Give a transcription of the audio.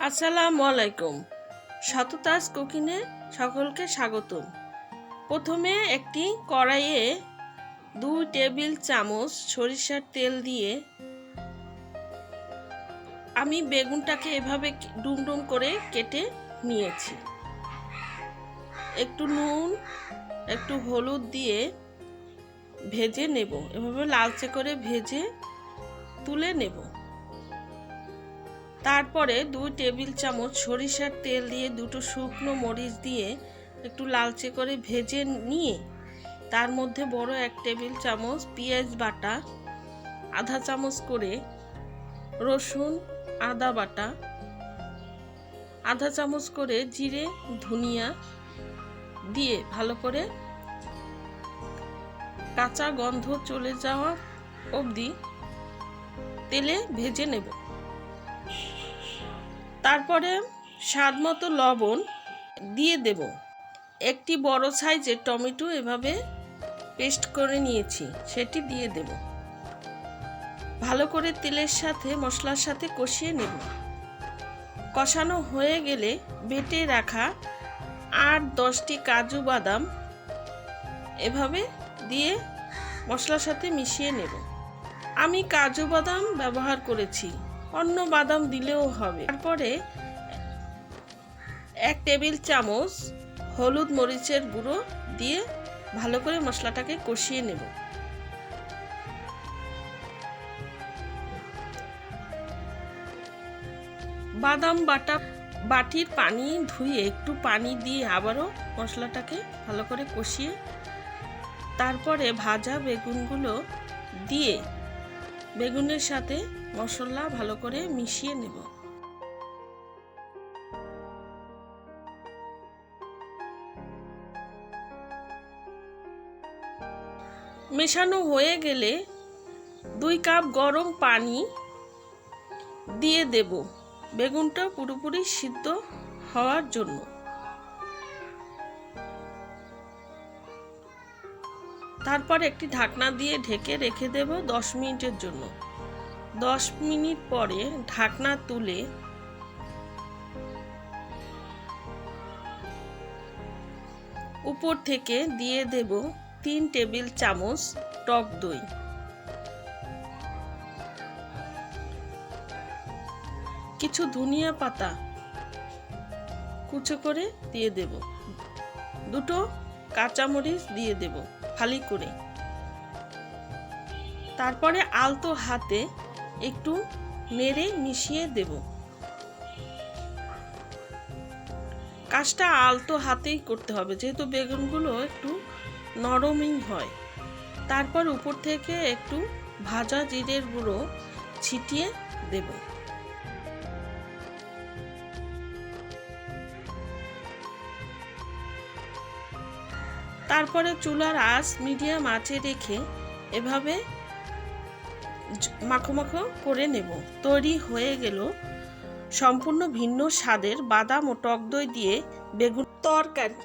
আসসালামু আলাইকুম। শততাজ কুকিংয়ে সকলকে স্বাগতম। প্রথমে একটি কড়াইয়ে 2 টেবিল চামচ সরিষার তেল দিয়ে আমি বেগুনটাকে এভাবে ডুমডুম করে কেটে নিয়েছি। একটু নুন, একটু হলুদ দিয়ে ভেজে নেব। এভাবে লালচে করে ভেজে তুলে নেব। তারপরে 2 টেবিল চামচ সরিষার তেল দিয়ে দুটো শুকনো মরিচ দিয়ে একটু লালচে করে ভেজে নিয়ে তার মধ্যে বড় 1 টেবিল চামচ পেঁয়াজ বাটা, আধা চামচ করে রসুন আদা বাটা, আধা চামচ করে জিরে ধনিয়া দিয়ে ভালো করে কাঁচা গন্ধ চলে যাওয়া অবধি তেলে ভেজে নেব। তারপরে স্বাদ মতো লবণ দিয়ে দেব। একটি বড় সাইজের টমেটো এভাবে পেস্ট করে নিয়েছি, সেটি দিয়ে দেব। ভালো করে তেলের সাথে মশলার সাথে কষিয়ে নেব। কষানো হয়ে গেলে বেটে রাখা 8-10টি কাজু বাদাম এভাবে দিয়ে মশলার সাথে মিশিয়ে নেব। আমি কাজু বাদাম ব্যবহার করেছি, অন্য বাদাম দিলেও হবে। তারপরে 1 টেবিল চামচ হলুদ মরিচের গুঁড়ো দিয়ে ভালো করে মশলাটাকে কষিয়ে নেব। বাদাম বাটির পানি ধুয়ে একটু পানি দিয়ে আবারও মশলাটাকে ভালো করে কষিয়ে তারপরে ভাজা বেগুনগুলো দিয়ে বেগুনের সাথে মশলা ভালো করে মিশিয়ে নেব। মেশানো হয়ে গেলে 2 কাপ গরম পানি দিয়ে দেব বেগুনটা পুরোপুরি সিদ্ধ হওয়ার জন্য। তারপর একটি ঢাকনা দিয়ে ঢেকে রেখে দেব 10 মিনিটের জন্য। 10 মিনিট পরে ঢাকনা তুলে উপর থেকে দিয়ে দেব 3 টেবিল চামচ টক দই। কিছু ধনিয়া পাতা কুচো করে দিয়ে দেব। 2টো কাঁচামরিচ দিয়ে দেব ফালি করে। তারপরে আলতো হাতে একটু নেড়ে মিশিয়ে দেব। কাজটা আলতো হাতেই করতে হবে, যেহেতু বেগুনগুলো একটু নরমই হয়। তারপর উপর থেকে একটু ভাজা জিরের গুঁড়ো ছিটিয়ে দেব। তারপরে চুলার আঁচ মিডিয়াম আঁচে রেখে এভাবে মাখো মাখো করে নেব। তৈরি হয়ে গেল সম্পূর্ণ ভিন্ন স্বাদের বাদাম ও টক দই দিয়ে বেগুন তরকারি।